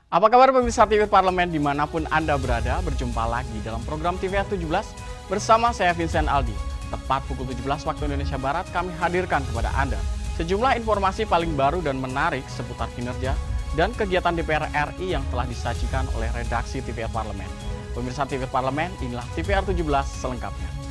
Apa kabar pemirsa TV Parlemen dimanapun Anda berada, berjumpa lagi dalam program TVR 17 bersama saya Vincent Aldi. Tepat pukul 17 waktu Indonesia Barat kami hadirkan kepada Anda sejumlah informasi paling baru dan menarik seputar kinerja dan kegiatan DPR RI yang telah disajikan oleh redaksi TVR Parlemen. Pemirsa TVR Parlemen, inilah TVR 17 selengkapnya.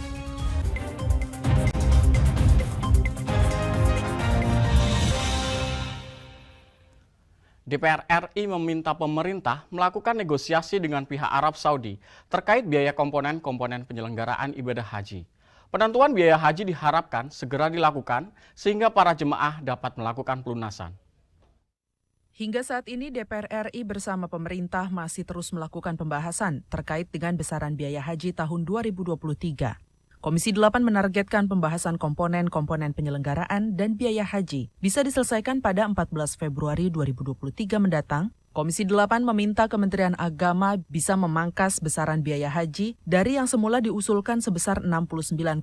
DPR RI meminta pemerintah melakukan negosiasi dengan pihak Arab Saudi terkait biaya komponen-komponen penyelenggaraan ibadah haji. Penentuan biaya haji diharapkan segera dilakukan sehingga para jemaah dapat melakukan pelunasan. Hingga saat ini DPR RI bersama pemerintah masih terus melakukan pembahasan terkait dengan besaran biaya haji tahun 2023. Komisi 8 menargetkan pembahasan komponen-komponen penyelenggaraan dan biaya haji bisa diselesaikan pada 14 Februari 2023 mendatang. Komisi 8 meminta Kementerian Agama bisa memangkas besaran biaya haji dari yang semula diusulkan sebesar 69,1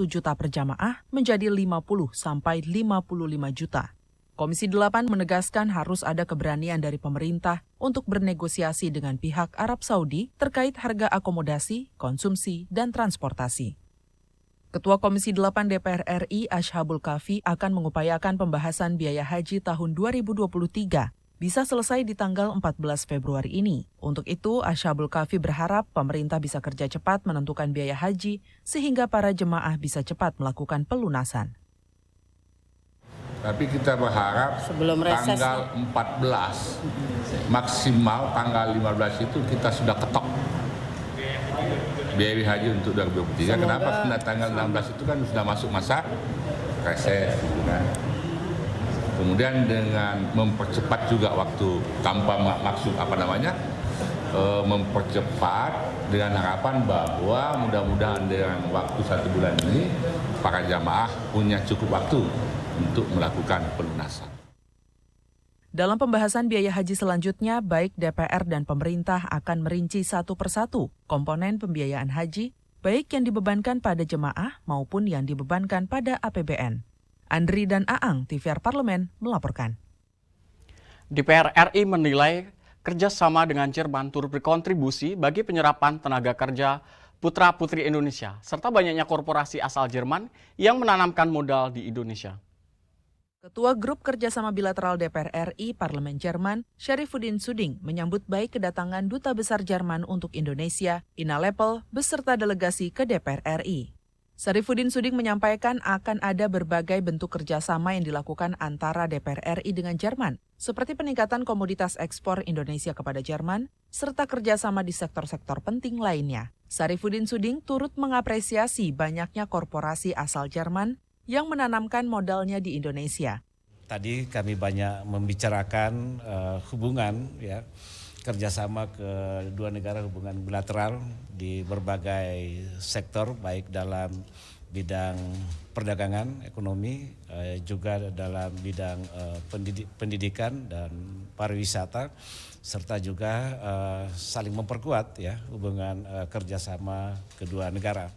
juta per jamaah menjadi 50 sampai 55 juta. Komisi 8 menegaskan harus ada keberanian dari pemerintah untuk bernegosiasi dengan pihak Arab Saudi terkait harga akomodasi, konsumsi, dan transportasi. Ketua Komisi 8 DPR RI Ashabul Kafi akan mengupayakan pembahasan biaya haji tahun 2023 bisa selesai di tanggal 14 Februari ini. Untuk itu, Ashabul Kafi berharap pemerintah bisa kerja cepat menentukan biaya haji sehingga para jemaah bisa cepat melakukan pelunasan. Tapi kita berharap sebelum reses tanggal 14, maksimal tanggal 15 itu kita sudah ketok biaya haji untuk 2023. Kenapa? Karena tanggal 16 itu kan sudah masuk masa reses, gitu kan. Kemudian dengan mempercepat juga waktu tanpa maksud mempercepat dengan harapan bahwa mudah-mudahan dengan waktu 1 bulan ini para jamaah punya cukup waktu untuk melakukan pelunasan. Dalam pembahasan biaya haji selanjutnya, baik DPR dan pemerintah akan merinci satu persatu komponen pembiayaan haji, baik yang dibebankan pada jemaah maupun yang dibebankan pada APBN. Andri dan Aang, TVR Parlemen, melaporkan. DPR RI menilai kerjasama dengan Jerman turut berkontribusi bagi penyerapan tenaga kerja putra-putri Indonesia, serta banyaknya korporasi asal Jerman yang menanamkan modal di Indonesia. Ketua Grup Kerjasama Bilateral DPR RI Parlemen Jerman, Syarifuddin Suding, menyambut baik kedatangan Duta Besar Jerman untuk Indonesia, Ina Lepel, beserta delegasi ke DPR RI. Syarifuddin Suding menyampaikan akan ada berbagai bentuk kerjasama yang dilakukan antara DPR RI dengan Jerman, seperti peningkatan komoditas ekspor Indonesia kepada Jerman, serta kerjasama di sektor-sektor penting lainnya. Syarifuddin Suding turut mengapresiasi banyaknya korporasi asal Jerman yang menanamkan modalnya di Indonesia. Tadi kami banyak membicarakan hubungan kerjasama kedua negara, hubungan bilateral di berbagai sektor, baik dalam bidang perdagangan, ekonomi, juga dalam bidang pendidikan dan pariwisata, serta juga saling memperkuat hubungan kerjasama kedua negara.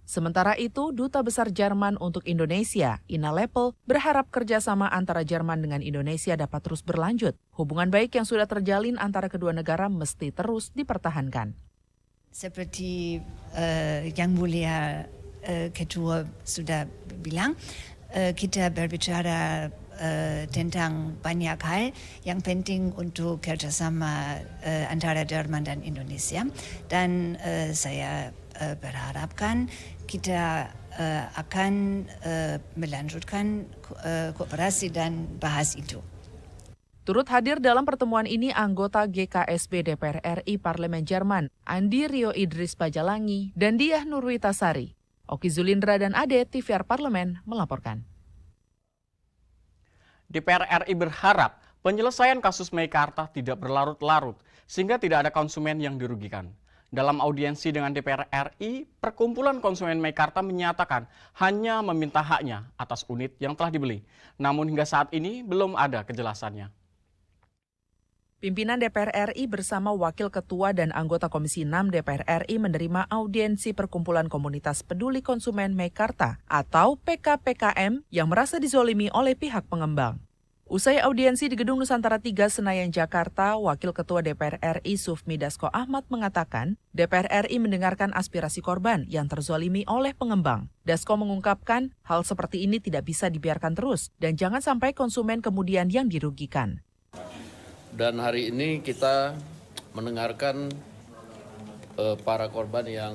Sementara itu, Duta Besar Jerman untuk Indonesia, Ina Lepel, berharap kerjasama antara Jerman dengan Indonesia dapat terus berlanjut. Hubungan baik yang sudah terjalin antara kedua negara mesti terus dipertahankan. Seperti Yang Mulia Ketua sudah bilang, kita berbicara tentang banyak hal yang penting untuk kerjasama antara Jerman dan Indonesia. Dan saya berharapkan kita akan melanjutkan kooperasi dan bahas itu. Turut hadir dalam pertemuan ini anggota GKSB DPR RI Parlemen Jerman, Andi Rio Idris Pajalangi, dan Diah Nurwitasari. Oki Zulindra dan Ade, TVR Parlemen, melaporkan. DPR RI berharap penyelesaian kasus Meikarta tidak berlarut-larut sehingga tidak ada konsumen yang dirugikan. Dalam audiensi dengan DPR RI, Perkumpulan Konsumen Meikarta menyatakan hanya meminta haknya atas unit yang telah dibeli. Namun hingga saat ini belum ada kejelasannya. Pimpinan DPR RI bersama Wakil Ketua dan anggota Komisi 6 DPR RI menerima audiensi Perkumpulan Komunitas Peduli Konsumen Meikarta atau PKPKM yang merasa dizolimi oleh pihak pengembang. Usai audiensi di Gedung Nusantara 3 Senayan, Jakarta, Wakil Ketua DPR RI Sufmi Dasko Ahmad mengatakan DPR RI mendengarkan aspirasi korban yang terzolimi oleh pengembang. Dasko mengungkapkan hal seperti ini tidak bisa dibiarkan terus dan jangan sampai konsumen kemudian yang dirugikan. Dan hari ini kita mendengarkan para korban yang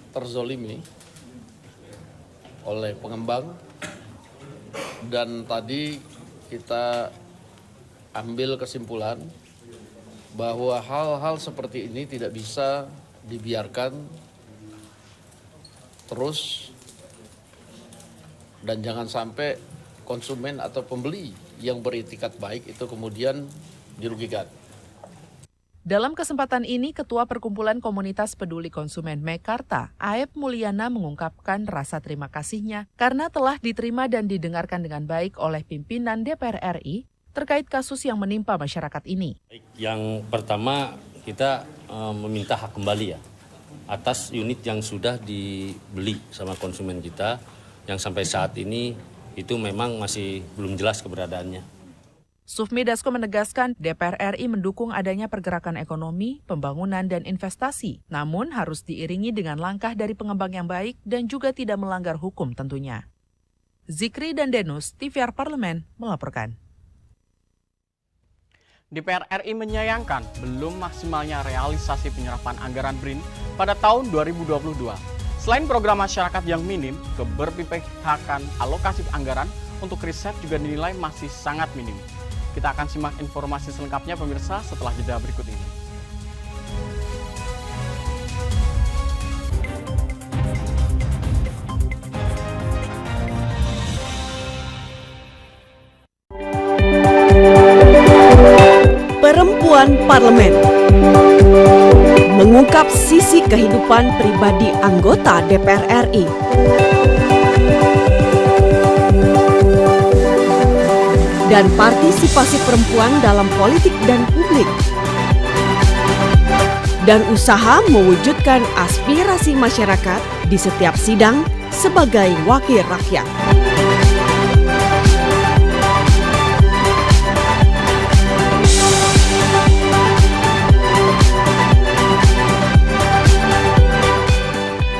terzolimi oleh pengembang, dan tadi kita ambil kesimpulan bahwa hal-hal seperti ini tidak bisa dibiarkan terus dan jangan sampai konsumen atau pembeli yang beritikat baik itu kemudian dirugikan. Dalam kesempatan ini, Ketua Perkumpulan Komunitas Peduli Konsumen Mekarta, Aep Mulyana mengungkapkan rasa terima kasihnya karena telah diterima dan didengarkan dengan baik oleh pimpinan DPR RI terkait kasus yang menimpa masyarakat ini. Yang pertama, kita meminta hak kembali ya atas unit yang sudah dibeli sama konsumen kita yang sampai saat ini itu memang masih belum jelas keberadaannya. Sufmi Dasko menegaskan DPR RI mendukung adanya pergerakan ekonomi, pembangunan, dan investasi, namun harus diiringi dengan langkah dari pengembang yang baik dan juga tidak melanggar hukum tentunya. Zikri dan Denus, TVR Parlemen, melaporkan. DPR RI menyayangkan belum maksimalnya realisasi penyerapan anggaran BRIN pada tahun 2022. Selain program masyarakat yang minim, keberpihakan alokasi anggaran untuk riset juga dinilai masih sangat minim. Kita akan simak informasi selengkapnya pemirsa setelah jeda berikut ini. Perempuan Parlemen mengungkap sisi kehidupan pribadi anggota DPR RI. Dan partisipasi perempuan dalam politik dan publik. Dan usaha mewujudkan aspirasi masyarakat di setiap sidang sebagai wakil rakyat.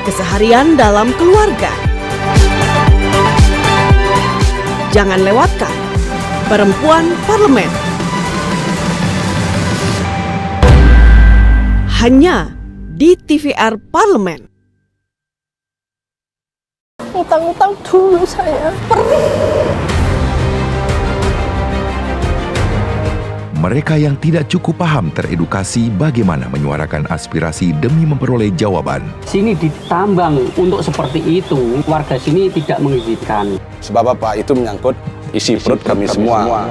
Keseharian dalam keluarga. Jangan lewatkan Perempuan Parlemen. Hanya di TVR Parlemen. Utang-utang dulu saya. Mereka yang tidak cukup paham teredukasi bagaimana menyuarakan aspirasi demi memperoleh jawaban. Sini ditambang untuk seperti itu, warga sini tidak mengizinkan. Sebab apa? Itu menyangkut isi perut kami semua.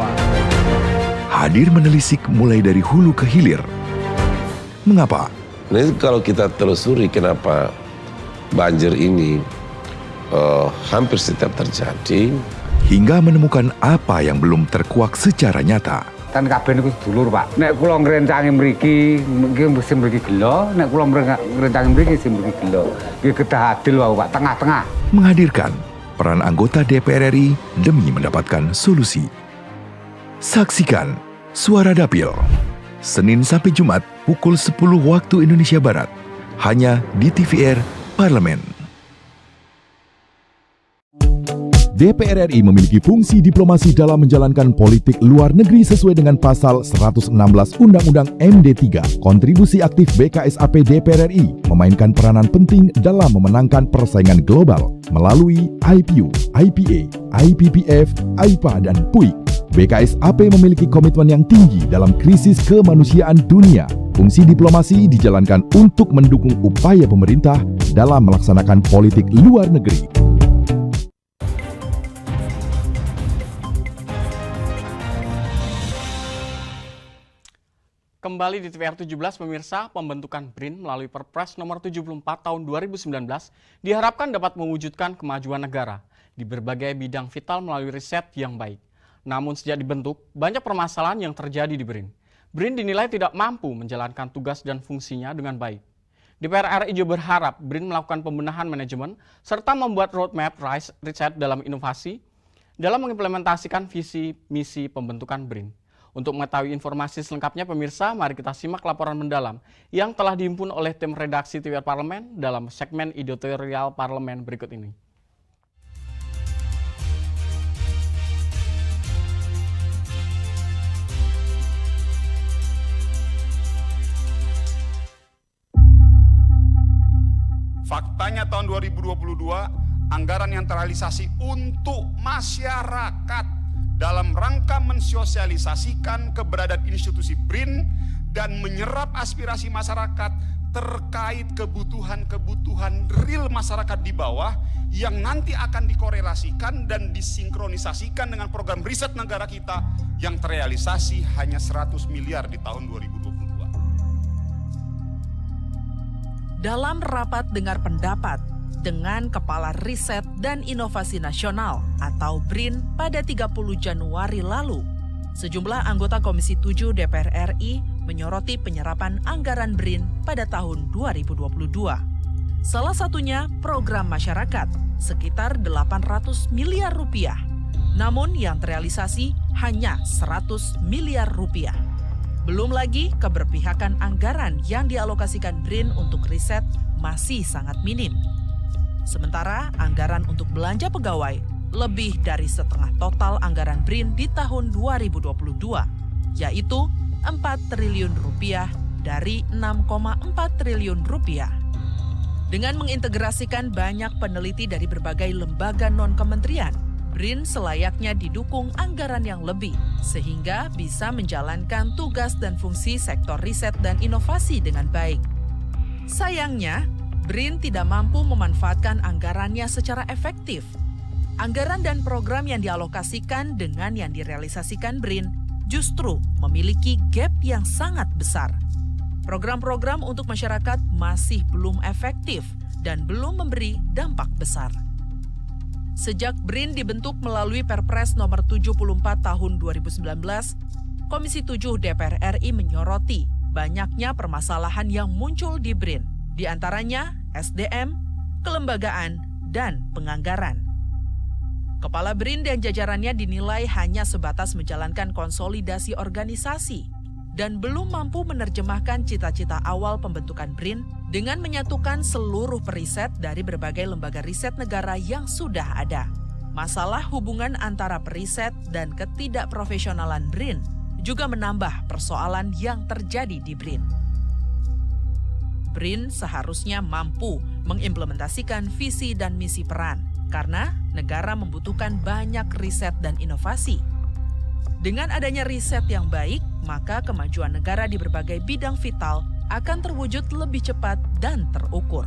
Hadir menelisik mulai dari hulu ke hilir. Mengapa? Ini kalau kita telusuri kenapa banjir ini hampir setiap terjadi. Hingga menemukan apa yang belum terkuak secara nyata. Kan kabeh niku sedulur, Pak. Nek kula ngrencangi mriki, mesti mriki gelo, nek kula ngrencangi mriki mesti mriki gelo. Nggih kedah adil wae, Pak, tengah-tengah. Menghadirkan peran anggota DPR RI demi mendapatkan solusi. Saksikan Suara Dapil, Senin sampai Jumat pukul 10 waktu Indonesia Barat, hanya di TVR Parlemen. DPR RI memiliki fungsi diplomasi dalam menjalankan politik luar negeri sesuai dengan pasal 116 Undang-Undang MD3. Kontribusi aktif BKSAP DPR RI memainkan peranan penting dalam memenangkan persaingan global melalui IPU, IPA, IPPF, AIPA, dan PUIK. BKSAP memiliki komitmen yang tinggi dalam krisis kemanusiaan dunia. Fungsi diplomasi dijalankan untuk mendukung upaya pemerintah dalam melaksanakan politik luar negeri. Kembali di TVR 17 pemirsa, pembentukan BRIN melalui Perpres nomor 74 tahun 2019 diharapkan dapat mewujudkan kemajuan negara di berbagai bidang vital melalui riset yang baik. Namun sejak dibentuk, banyak permasalahan yang terjadi di BRIN. BRIN dinilai tidak mampu menjalankan tugas dan fungsinya dengan baik. DPR RI juga berharap BRIN melakukan pembenahan manajemen serta membuat roadmap riset dalam inovasi dalam mengimplementasikan visi misi pembentukan BRIN. Untuk mengetahui informasi selengkapnya pemirsa, mari kita simak laporan mendalam yang telah dihimpun oleh tim redaksi TVR Parlemen dalam segmen editorial Parlemen berikut ini. Faktanya tahun 2022, anggaran yang terrealisasi untuk masyarakat dalam rangka mensosialisasikan keberadaan institusi BRIN dan menyerap aspirasi masyarakat terkait kebutuhan-kebutuhan real masyarakat di bawah yang nanti akan dikorelasikan dan disinkronisasikan dengan program riset negara kita yang terrealisasi hanya 100 miliar di tahun 2022. Dalam rapat dengar pendapat dengan Kepala Riset dan Inovasi Nasional atau BRIN pada 30 Januari lalu, sejumlah anggota Komisi 7 DPR RI menyoroti penyerapan anggaran BRIN pada tahun 2022. Salah satunya program masyarakat, sekitar 800 miliar rupiah. Namun yang terrealisasi hanya 100 miliar rupiah. Belum lagi keberpihakan anggaran yang dialokasikan BRIN untuk riset masih sangat minim. Sementara anggaran untuk belanja pegawai lebih dari setengah total anggaran BRIN di tahun 2022, yaitu 4 triliun rupiah dari 6,4 triliun rupiah. Dengan mengintegrasikan banyak peneliti dari berbagai lembaga non-kementerian, BRIN selayaknya didukung anggaran yang lebih, sehingga bisa menjalankan tugas dan fungsi sektor riset dan inovasi dengan baik. Sayangnya, BRIN tidak mampu memanfaatkan anggarannya secara efektif. Anggaran dan program yang dialokasikan dengan yang direalisasikan BRIN justru memiliki gap yang sangat besar. Program-program untuk masyarakat masih belum efektif dan belum memberi dampak besar. Sejak BRIN dibentuk melalui Perpres nomor 74 tahun 2019, Komisi 7 DPR RI menyoroti banyaknya permasalahan yang muncul di BRIN. Di antaranya SDM, kelembagaan, dan penganggaran. Kepala BRIN dan jajarannya dinilai hanya sebatas menjalankan konsolidasi organisasi dan belum mampu menerjemahkan cita-cita awal pembentukan BRIN dengan menyatukan seluruh periset dari berbagai lembaga riset negara yang sudah ada. Masalah hubungan antara periset dan ketidakprofesionalan BRIN juga menambah persoalan yang terjadi di BRIN. BRIN seharusnya mampu mengimplementasikan visi dan misi peran karena negara membutuhkan banyak riset dan inovasi. Dengan adanya riset yang baik, maka kemajuan negara di berbagai bidang vital akan terwujud lebih cepat dan terukur.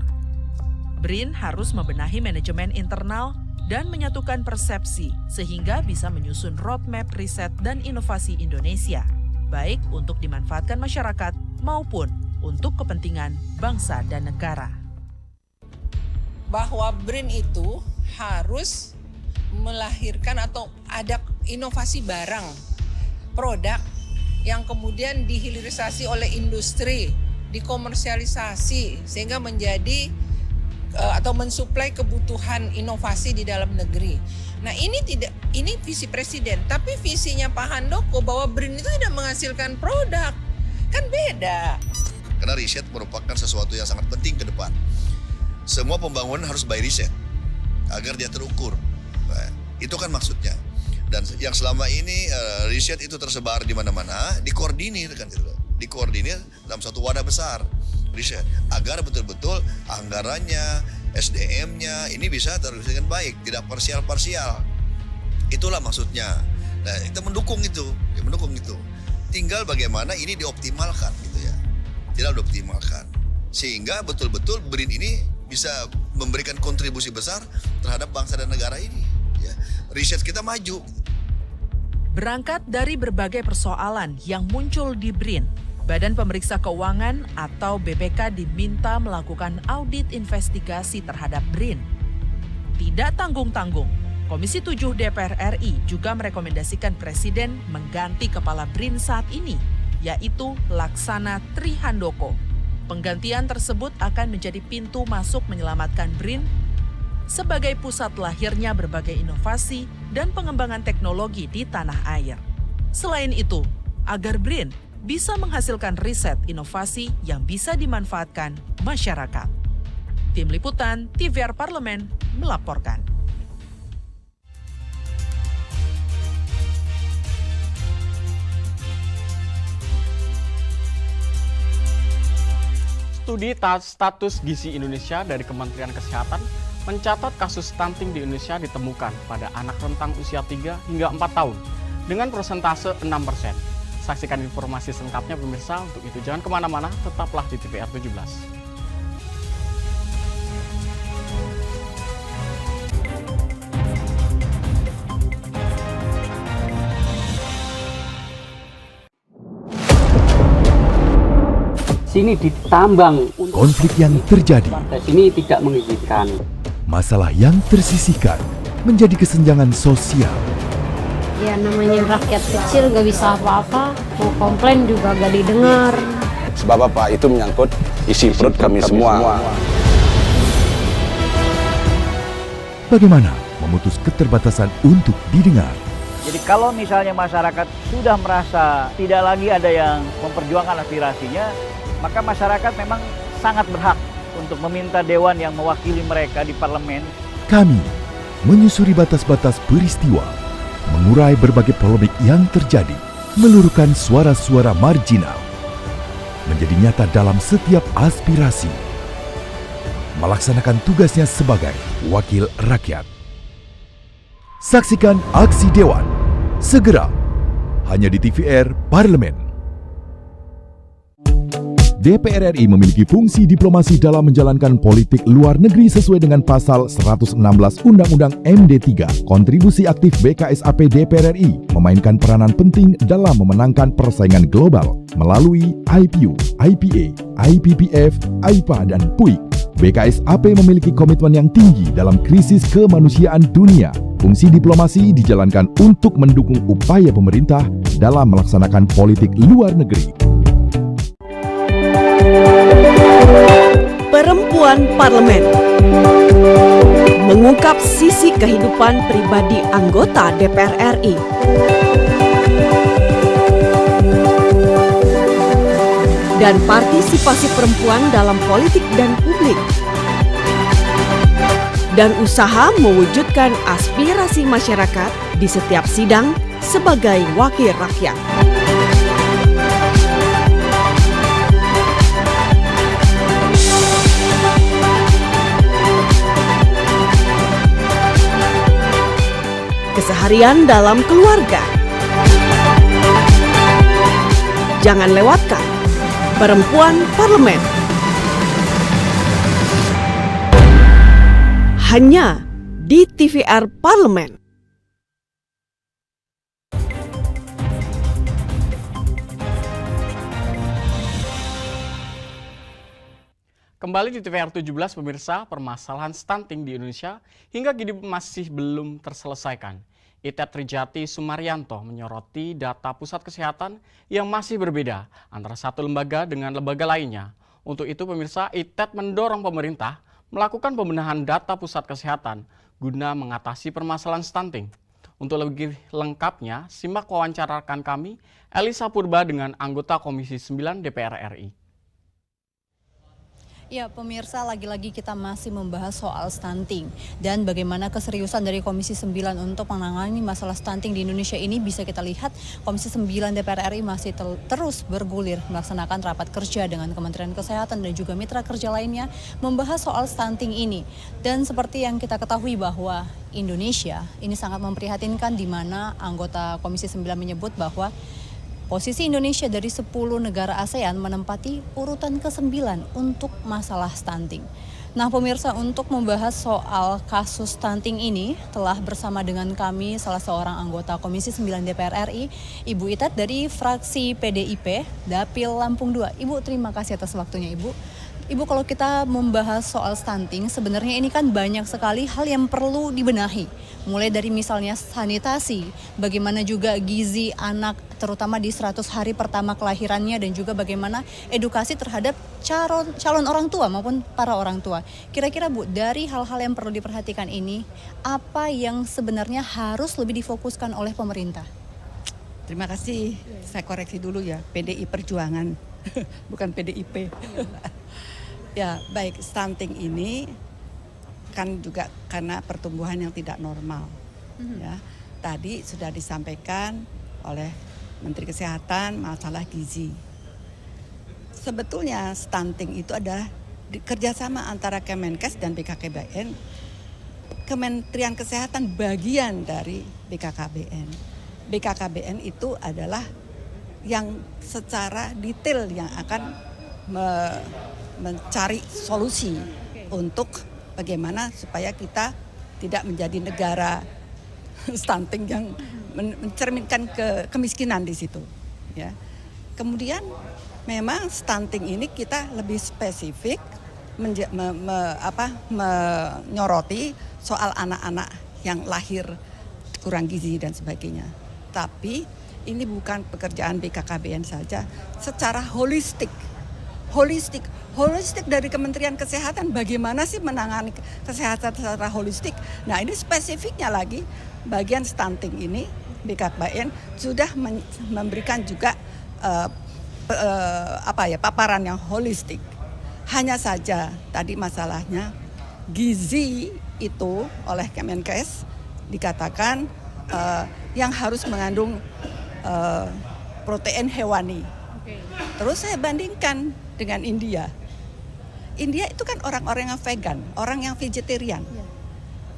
BRIN harus membenahi manajemen internal dan menyatukan persepsi sehingga bisa menyusun roadmap riset dan inovasi Indonesia, baik untuk dimanfaatkan masyarakat maupun untuk kepentingan bangsa dan negara. Bahwa BRIN itu harus melahirkan atau ada inovasi barang, produk yang kemudian dihilirisasi oleh industri, dikomersialisasi sehingga menjadi atau mensuplai kebutuhan inovasi di dalam negeri. Nah, ini visi presiden, tapi visinya Pak Handoko bahwa BRIN itu tidak menghasilkan produk. Kan beda. Karena riset merupakan sesuatu yang sangat penting ke depan. Semua pembangunan harus by riset agar dia terukur. Nah, itu kan maksudnya. Dan yang selama ini riset itu tersebar di mana-mana, dikoordinir kan gitu. Dikoordinir dalam satu wadah besar riset agar betul-betul anggarannya, SDM-nya ini bisa terus dengan baik, tidak parsial-parsial. Itulah maksudnya. Nah, kita mendukung itu, Tinggal bagaimana ini dioptimalkan gitu ya. Tidak dioptimalkan. Sehingga betul-betul BRIN ini bisa memberikan kontribusi besar terhadap bangsa dan negara ini. Ya. Riset kita maju. Berangkat dari berbagai persoalan yang muncul di BRIN, Badan Pemeriksa Keuangan atau BPK diminta melakukan audit investigasi terhadap BRIN. Tidak tanggung-tanggung, Komisi 7 DPR RI juga merekomendasikan Presiden mengganti Kepala BRIN saat ini, yaitu Laksana Trihandoko. Penggantian tersebut akan menjadi pintu masuk menyelamatkan BRIN sebagai pusat lahirnya berbagai inovasi dan pengembangan teknologi di tanah air. Selain itu, agar BRIN bisa menghasilkan riset inovasi yang bisa dimanfaatkan masyarakat. Tim Liputan TVR Parlemen melaporkan. Studi status gizi Indonesia dari Kementerian Kesehatan mencatat kasus stunting di Indonesia ditemukan pada anak rentang usia 3 hingga 4 tahun dengan persentase 6%. Saksikan informasi selengkapnya pemirsa. Untuk itu jangan kemana-mana, tetaplah di TVR 17. Sini ditambang. Konflik yang terjadi, Warga sini tidak mengizinkan. masalah yang tersisihkan menjadi kesenjangan sosial. Ya namanya rakyat kecil gak bisa apa-apa, mau komplain juga gak didengar. Sebab apa? Itu menyangkut isi perut kami semua. Bagaimana memutus keterbatasan untuk didengar? Jadi kalau misalnya masyarakat sudah merasa tidak lagi ada yang memperjuangkan aspirasinya, maka masyarakat memang sangat berhak untuk meminta dewan yang mewakili mereka di parlemen. Kami menyusuri batas-batas peristiwa, mengurai berbagai polemik yang terjadi, meluruhkan suara-suara marginal, menjadi nyata dalam setiap aspirasi, melaksanakan tugasnya sebagai wakil rakyat. Saksikan aksi Dewan segera hanya di TVR Parlemen. DPR RI memiliki fungsi diplomasi dalam menjalankan politik luar negeri sesuai dengan pasal 116 Undang-Undang MD3. Kontribusi aktif BKSAP DPR RI memainkan peranan penting dalam memenangkan persaingan global melalui IPU, IPA, IPPF, IPA, dan PUIK. BKSAP memiliki komitmen yang tinggi dalam krisis kemanusiaan dunia. Fungsi diplomasi dijalankan untuk mendukung upaya pemerintah dalam melaksanakan politik luar negeri. Perempuan Parlemen mengungkap sisi kehidupan pribadi anggota DPR RI. Dan partisipasi perempuan dalam politik dan publik. Dan usaha mewujudkan aspirasi masyarakat di setiap sidang sebagai wakil rakyat. Keseharian dalam keluarga. Jangan lewatkan Perempuan Parlemen. Hanya di TVR Parlemen. Kembali di TVR 17 pemirsa, permasalahan stunting di Indonesia hingga kini masih belum terselesaikan. Itet Trijati Sumaryanto menyoroti data pusat kesehatan yang masih berbeda antara satu lembaga dengan lembaga lainnya. Untuk itu pemirsa, Itet mendorong pemerintah melakukan pembenahan data pusat kesehatan guna mengatasi permasalahan stunting. Untuk lebih lengkapnya, simak wawancara rekan kami Elisa Purba dengan anggota Komisi 9 DPR RI. Ya pemirsa, lagi-lagi kita masih membahas soal stunting dan bagaimana keseriusan dari Komisi 9 untuk menangani masalah stunting di Indonesia ini. Bisa kita lihat Komisi 9 DPR RI masih terus bergulir melaksanakan rapat kerja dengan Kementerian Kesehatan dan juga mitra kerja lainnya membahas soal stunting ini. Dan seperti yang kita ketahui bahwa Indonesia ini sangat memprihatinkan, di mana anggota Komisi 9 menyebut bahwa posisi Indonesia dari 10 negara ASEAN menempati urutan ke-9 untuk masalah stunting. Nah pemirsa, untuk membahas soal kasus stunting ini telah bersama dengan kami salah seorang anggota Komisi 9 DPR RI, Ibu Itet dari fraksi PDIP, Dapil Lampung II. Ibu, terima kasih atas waktunya Ibu. Ibu, kalau kita membahas soal stunting, sebenarnya ini kan banyak sekali hal yang perlu dibenahi. Mulai dari misalnya sanitasi, bagaimana juga gizi anak terutama di 100 hari pertama kelahirannya, dan juga bagaimana edukasi terhadap calon orang tua maupun para orang tua. Kira-kira Bu, dari hal-hal yang perlu diperhatikan ini, apa yang sebenarnya harus lebih difokuskan oleh pemerintah? Terima kasih, saya koreksi dulu ya, PDI Perjuangan, bukan PDIP. Ya, baik, stunting ini kan juga karena pertumbuhan yang tidak normal. Ya, tadi sudah disampaikan oleh Menteri Kesehatan masalah gizi. Sebetulnya stunting itu ada kerjasama antara Kemenkes dan BKKBN. Kementerian Kesehatan bagian dari BKKBN. BKKBN itu adalah yang secara detail yang akan mencari solusi untuk bagaimana supaya kita tidak menjadi negara stunting yang mencerminkan kemiskinan di situ. Ya. Kemudian memang stunting ini kita lebih spesifik menyoroti soal anak-anak yang lahir kurang gizi dan sebagainya. Tapi ini bukan pekerjaan BKKBN saja, secara holistik dari Kementerian Kesehatan, bagaimana sih menangani kesehatan secara holistik. Nah, ini spesifiknya lagi bagian stunting ini BKKBN sudah memberikan juga paparan yang holistik. Hanya saja tadi masalahnya gizi itu oleh Kemenkes dikatakan yang harus mengandung protein hewani. Terus saya bandingkan dengan India. India itu kan orang-orang yang vegan, orang yang vegetarian.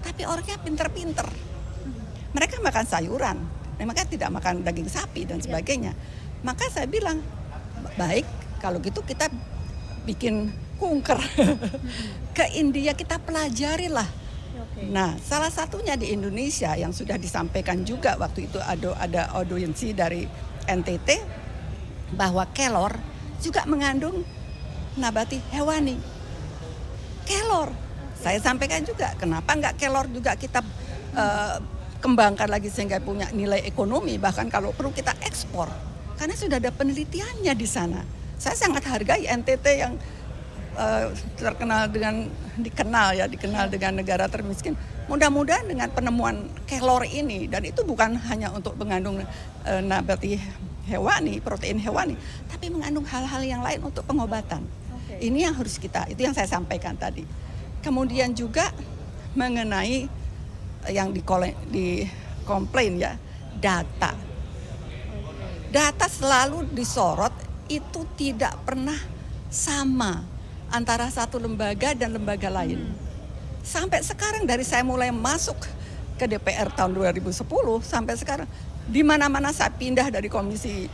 Tapi orangnya pinter-pinter. Mereka makan sayuran, mereka tidak makan daging sapi dan sebagainya. Maka saya bilang, baik kalau gitu kita bikin kunker ke India, kita pelajarilah. Nah, salah satunya di Indonesia yang sudah disampaikan juga waktu itu ada audiensi dari NTT bahwa kelor juga mengandung nabati hewani. Kelor, saya sampaikan juga, kenapa enggak kelor juga kita kembangkan lagi sehingga punya nilai ekonomi, bahkan kalau perlu kita ekspor. Karena sudah ada penelitiannya di sana. Saya sangat hargai NTT yang dikenal dengan negara termiskin. Mudah-mudahan dengan penemuan kelor ini, dan itu bukan hanya untuk mengandung nabati hewani, protein hewani, tapi mengandung hal-hal yang lain untuk pengobatan. Ini yang harus itu yang saya sampaikan tadi. Kemudian juga mengenai yang dikomplain ya, data. Data selalu disorot, itu tidak pernah sama antara satu lembaga dan lembaga lain. Sampai sekarang dari saya mulai masuk ke DPR tahun 2010 sampai sekarang, di mana-mana saya pindah dari komisi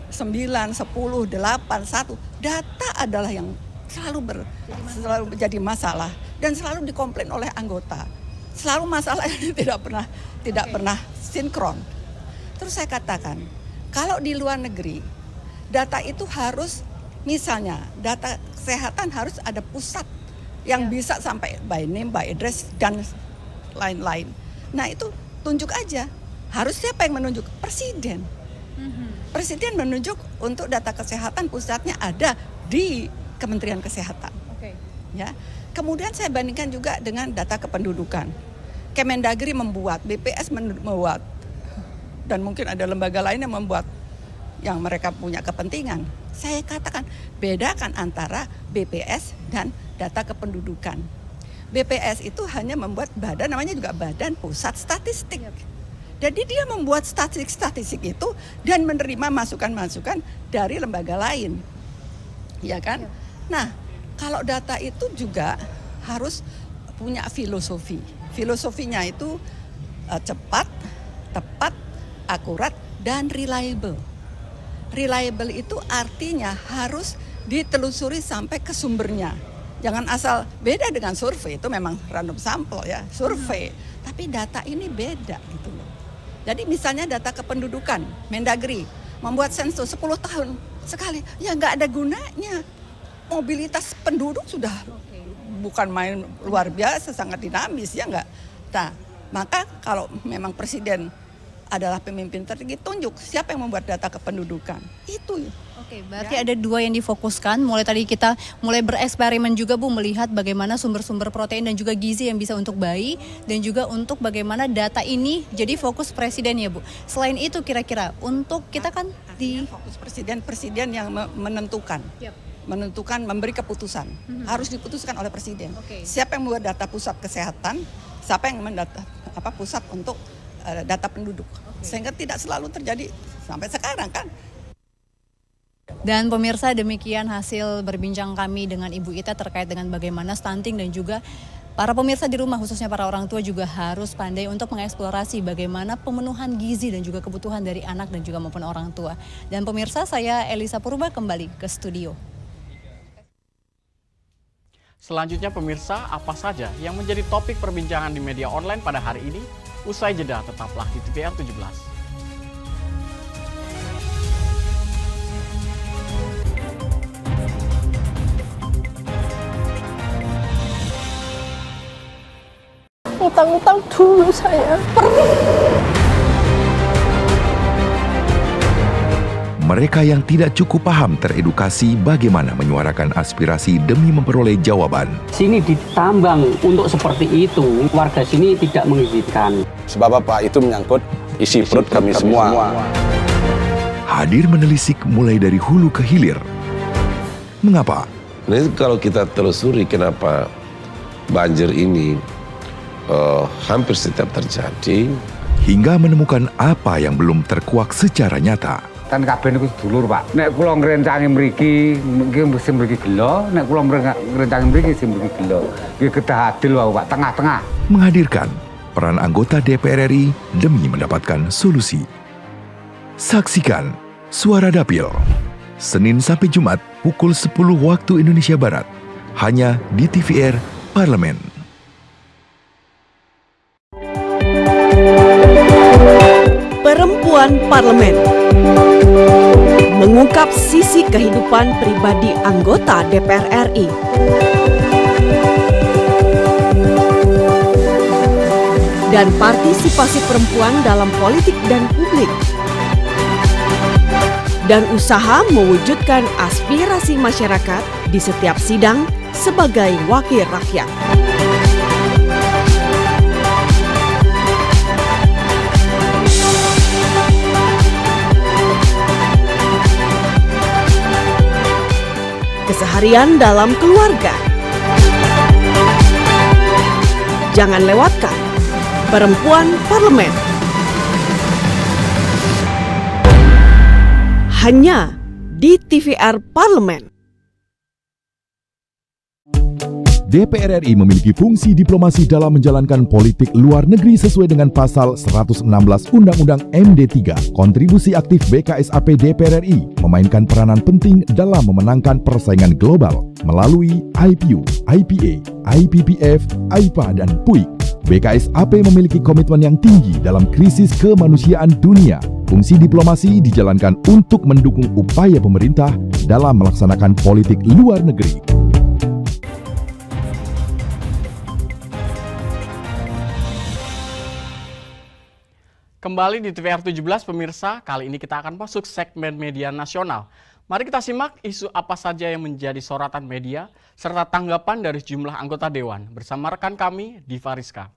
9, 10, 8, 1, data adalah yang selalu menjadi masalah dan selalu dikomplain oleh anggota. Selalu masalah ini tidak pernah sinkron. Terus saya katakan, kalau di luar negeri data itu harus, misalnya data kesehatan harus ada pusat yang bisa sampai by name, by address dan lain-lain. Nah, itu tunjuk aja. Harus siapa yang menunjuk? Presiden. Presiden menunjuk untuk data kesehatan pusatnya ada di Kementerian Kesehatan. Ya. Kemudian saya bandingkan juga dengan data kependudukan. Kemendagri membuat, BPS membuat, dan mungkin ada lembaga lain yang membuat, yang mereka punya kepentingan. Saya katakan, bedakan antara BPS dan data kependudukan. BPS itu hanya membuat badan, namanya juga Badan Pusat Statistik. Jadi dia membuat statistik itu dan menerima masukan-masukan dari lembaga lain. Ya kan? Nah, kalau data itu juga harus punya filosofi. Filosofinya itu cepat, tepat, akurat, dan reliable. Reliable itu artinya harus ditelusuri sampai ke sumbernya. Jangan asal, beda dengan survei, itu memang random sampel ya, survei. Tapi data ini beda gitu loh. Jadi misalnya data kependudukan, Mendagri membuat sensus 10 tahun sekali, ya nggak ada gunanya. mobilitas penduduk sudah bukan main luar biasa, sangat dinamis, ya enggak? Nah, maka kalau memang presiden adalah pemimpin tertinggi, tunjuk siapa yang membuat data kependudukan. Itu. Oke, berarti ada dua yang difokuskan. Mulai tadi kita mulai bereksperimen juga Bu, melihat bagaimana sumber-sumber protein dan juga gizi yang bisa untuk bayi, dan juga untuk bagaimana data ini jadi fokus presiden ya Bu. Selain itu kira-kira untuk kita kan fokus presiden yang menentukan. Menentukan, memberi keputusan. Harus diputuskan oleh presiden. Siapa yang membuat data pusat kesehatan, siapa yang mendata pusat untuk data penduduk. Sehingga tidak selalu terjadi sampai sekarang kan. Dan pemirsa, demikian hasil berbincang kami dengan Ibu Ita terkait dengan bagaimana stunting, dan juga para pemirsa di rumah khususnya para orang tua juga harus pandai untuk mengeksplorasi bagaimana pemenuhan gizi dan juga kebutuhan dari anak dan juga maupun orang tua. Dan pemirsa, saya Elisa Purba kembali ke studio. Selanjutnya pemirsa, apa saja yang menjadi topik perbincangan di media online pada hari ini? Usai jeda, tetaplah di TVR 17. Utang-utang dulu saya. Mereka yang tidak cukup paham teredukasi bagaimana menyuarakan aspirasi demi memperoleh jawaban. Sini ditambang untuk seperti itu, warga sini tidak mengizinkan. Sebab apa? Itu menyangkut isi perut kami semua. Hadir menelisik mulai dari hulu ke hilir. Mengapa? Nah, kalau kita telusuri kenapa banjir ini hampir setiap terjadi, hingga menemukan apa yang belum terkuak secara nyata. Kan kabeh niku sedulur, Pak. Nek kula ngrencangi mriki, nggih sing mriki gelo, nek kula ngrencangi mriki sing mriki gelo. Nggih kedah adil wae, Pak, tengah-tengah. Menghadirkan peran anggota DPR RI demi mendapatkan solusi. Saksikan Suara Dapil, Senin sampai Jumat pukul 10 waktu Indonesia Barat, hanya di TVR Parlemen. Perempuan Parlemen mengungkap sisi kehidupan pribadi anggota DPR RI. Dan partisipasi perempuan dalam politik dan publik. Dan usaha mewujudkan aspirasi masyarakat di setiap sidang sebagai wakil rakyat. Keseharian dalam keluarga. Jangan lewatkan Perempuan Parlemen. Hanya di TVR Parlemen. DPR RI memiliki fungsi diplomasi dalam menjalankan politik luar negeri sesuai dengan pasal 116 Undang-Undang MD3. Kontribusi aktif BKSAP DPR RI memainkan peranan penting dalam memenangkan persaingan global melalui IPU, IPA, IPPF, AIPA, dan PUIK. BKSAP memiliki komitmen yang tinggi dalam krisis kemanusiaan dunia. Fungsi diplomasi dijalankan untuk mendukung upaya pemerintah dalam melaksanakan politik luar negeri. Kembali di TVR 17 pemirsa, kali ini kita akan masuk segmen media nasional. Mari kita simak isu apa saja yang menjadi sorotan media, serta tanggapan dari sejumlah anggota Dewan. Bersama rekan kami, Diva Rizka.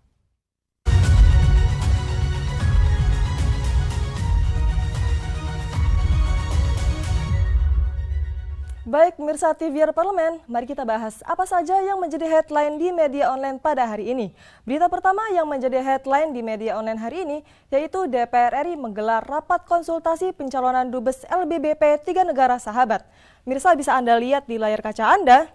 Baik pemirsa TVR Parlemen, mari kita bahas apa saja yang menjadi headline di media online pada hari ini. Berita pertama yang menjadi headline di media online hari ini yaitu DPR RI menggelar rapat konsultasi pencalonan Dubes LBBP 3 negara sahabat. Mirsa bisa Anda lihat di layar kaca Anda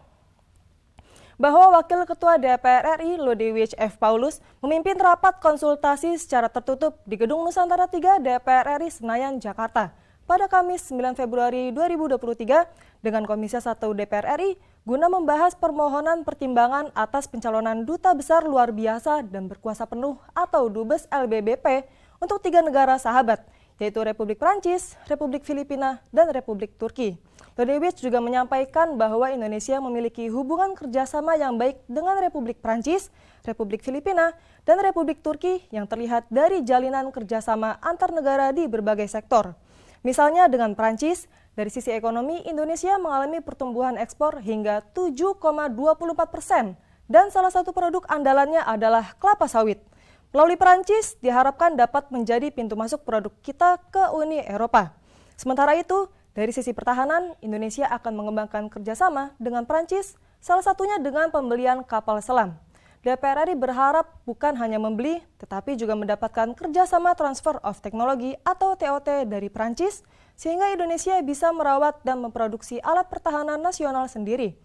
bahwa Wakil Ketua DPR RI Lodewijk F. Paulus memimpin rapat konsultasi secara tertutup di Gedung Nusantara 3 DPR RI Senayan, Jakarta pada Kamis 9 Februari 2023 dengan Komisi 1 DPR RI guna membahas permohonan pertimbangan atas pencalonan Duta Besar Luar Biasa dan Berkuasa Penuh atau Dubes LBBP untuk 3 negara sahabat, yaitu Republik Prancis, Republik Filipina, dan Republik Turki. Lodewijk juga menyampaikan bahwa Indonesia memiliki hubungan kerjasama yang baik dengan Republik Prancis, Republik Filipina, dan Republik Turki yang terlihat dari jalinan kerjasama antar negara di berbagai sektor. Misalnya dengan Prancis, dari sisi ekonomi Indonesia mengalami pertumbuhan ekspor hingga 7,24%, dan salah satu produk andalannya adalah kelapa sawit. Melalui Prancis diharapkan dapat menjadi pintu masuk produk kita ke Uni Eropa. Sementara itu, dari sisi pertahanan, Indonesia akan mengembangkan kerjasama dengan Prancis, salah satunya dengan pembelian kapal selam. DPR RI berharap bukan hanya membeli, tetapi juga mendapatkan kerjasama transfer of technology atau TOT dari Prancis, sehingga Indonesia bisa merawat dan memproduksi alat pertahanan nasional sendiri.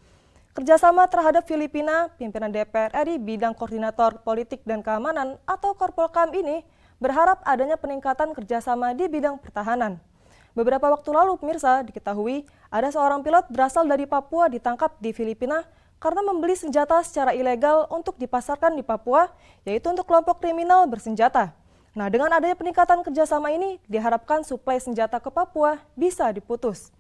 Kerjasama terhadap Filipina, pimpinan DPR RI bidang koordinator politik dan keamanan atau Korpolkam ini berharap adanya peningkatan kerjasama di bidang pertahanan. Beberapa waktu lalu, pemirsa, diketahui ada seorang pilot berasal dari Papua ditangkap di Filipina karena membeli senjata secara ilegal untuk dipasarkan di Papua, yaitu untuk kelompok kriminal bersenjata. Nah, dengan adanya peningkatan kerjasama ini, diharapkan suplai senjata ke Papua bisa diputus.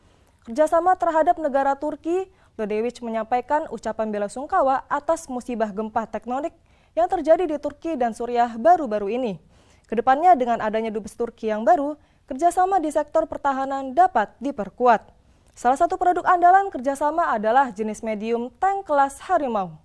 Kerjasama terhadap negara Turki, Lodewijk menyampaikan ucapan bela sungkawa atas musibah gempa tektonik yang terjadi di Turki dan Suriah baru-baru ini. Kedepannya dengan adanya dubes Turki yang baru, kerjasama di sektor pertahanan dapat diperkuat. Salah satu produk andalan kerjasama adalah jenis medium tank kelas Harimau.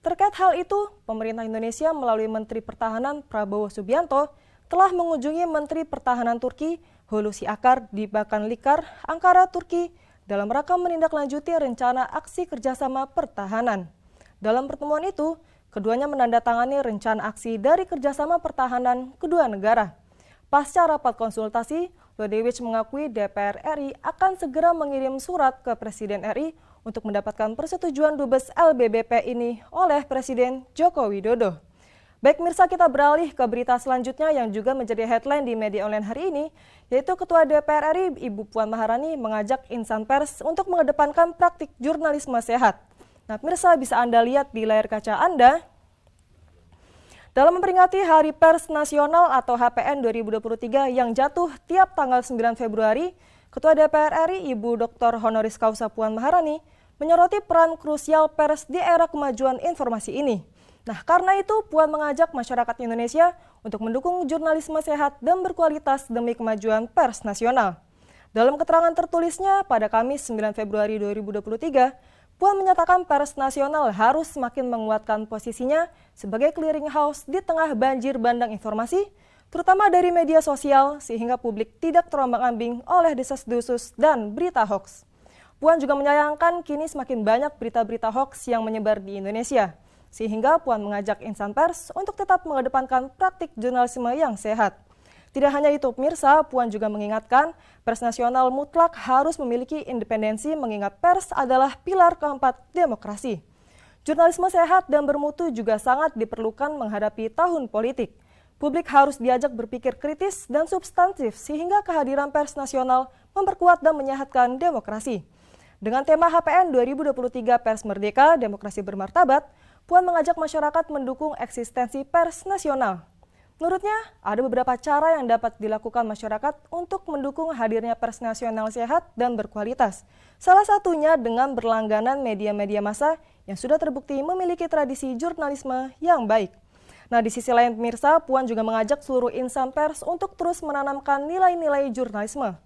Terkait hal itu, pemerintah Indonesia melalui Menteri Pertahanan Prabowo Subianto telah mengunjungi Menteri Pertahanan Turki Hulusi Akar di Bakanlikar, Ankara, Turki dalam rangka menindaklanjuti rencana aksi kerjasama pertahanan. Dalam pertemuan itu, keduanya menandatangani rencana aksi dari kerjasama pertahanan kedua negara. Pasca rapat konsultasi, Lodewijk mengakui DPR RI akan segera mengirim surat ke Presiden RI untuk mendapatkan persetujuan dubes LBBP ini oleh Presiden Joko Widodo. Baik mirsa, kita beralih ke berita selanjutnya yang juga menjadi headline di media online hari ini, yaitu Ketua DPR RI Ibu Puan Maharani mengajak insan pers untuk mengedepankan praktik jurnalisme sehat. Nah, pemirsa bisa Anda lihat di layar kaca Anda. Dalam memperingati Hari Pers Nasional atau HPN 2023 yang jatuh tiap tanggal 9 Februari, Ketua DPR RI Ibu Dr. Honoris Causa Puan Maharani menyoroti peran krusial pers di era kemajuan informasi ini. Nah, karena itu Puan mengajak masyarakat Indonesia untuk mendukung jurnalisme sehat dan berkualitas demi kemajuan pers nasional. Dalam keterangan tertulisnya pada Kamis 9 Februari 2023, Puan menyatakan pers nasional harus semakin menguatkan posisinya sebagai clearinghouse di tengah banjir bandang informasi, terutama dari media sosial, sehingga publik tidak terombang-ambing oleh desas-desus dan berita hoaks. Puan juga menyayangkan kini semakin banyak berita-berita hoaks yang menyebar di Indonesia, sehingga Puan mengajak insan pers untuk tetap mengedepankan praktik jurnalisme yang sehat. Tidak hanya itu, pemirsa, Puan juga mengingatkan pers nasional mutlak harus memiliki independensi mengingat pers adalah pilar keempat demokrasi. Jurnalisme sehat dan bermutu juga sangat diperlukan menghadapi tahun politik. Publik harus diajak berpikir kritis dan substantif sehingga kehadiran pers nasional memperkuat dan menyehatkan demokrasi. Dengan tema HPN 2023 Pers Merdeka, Demokrasi Bermartabat, Puan mengajak masyarakat mendukung eksistensi pers nasional. Menurutnya, ada beberapa cara yang dapat dilakukan masyarakat untuk mendukung hadirnya pers nasional sehat dan berkualitas. Salah satunya dengan berlangganan media-media massa yang sudah terbukti memiliki tradisi jurnalisme yang baik. Nah, di sisi lain pemirsa, Puan juga mengajak seluruh insan pers untuk terus menanamkan nilai-nilai jurnalisme.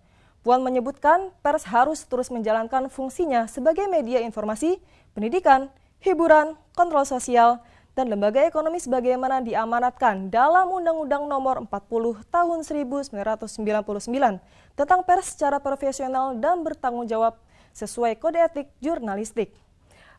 Puan menyebutkan pers harus terus menjalankan fungsinya sebagai media informasi, pendidikan, hiburan, kontrol sosial, dan lembaga ekonomi sebagaimana diamanatkan dalam Undang-Undang Nomor 40 Tahun 1999 tentang pers secara profesional dan bertanggung jawab sesuai kode etik jurnalistik.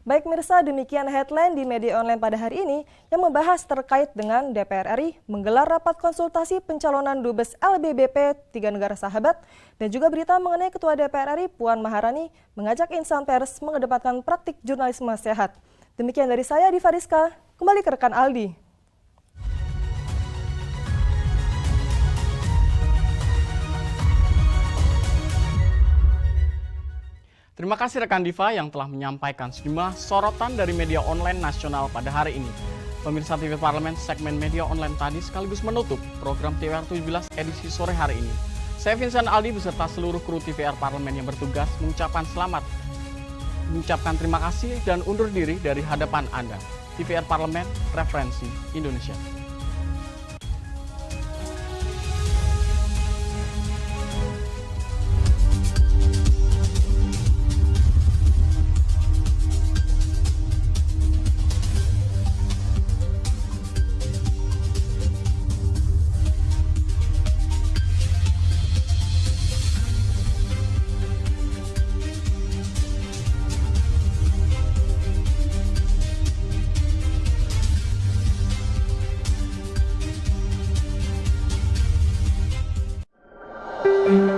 Baik mirsa, demikian headline di media online pada hari ini yang membahas terkait dengan DPR RI menggelar rapat konsultasi pencalonan dubes LBBP 3 negara sahabat dan juga berita mengenai Ketua DPR RI Puan Maharani mengajak insan pers mengedepankan praktik jurnalisme sehat. Demikian dari saya, Diva Rizka. Kembali ke rekan Aldi. Terima kasih rekan Diva yang telah menyampaikan sejumlah sorotan dari media online nasional pada hari ini. Pemirsa TV Parlemen segmen media online tadi sekaligus menutup program TVR 17 edisi sore hari ini. Saya Vincent Aldi beserta seluruh kru TVR Parlemen yang bertugas mengucapkan terima kasih dan undur diri dari hadapan Anda. TVR Parlemen, referensi Indonesia.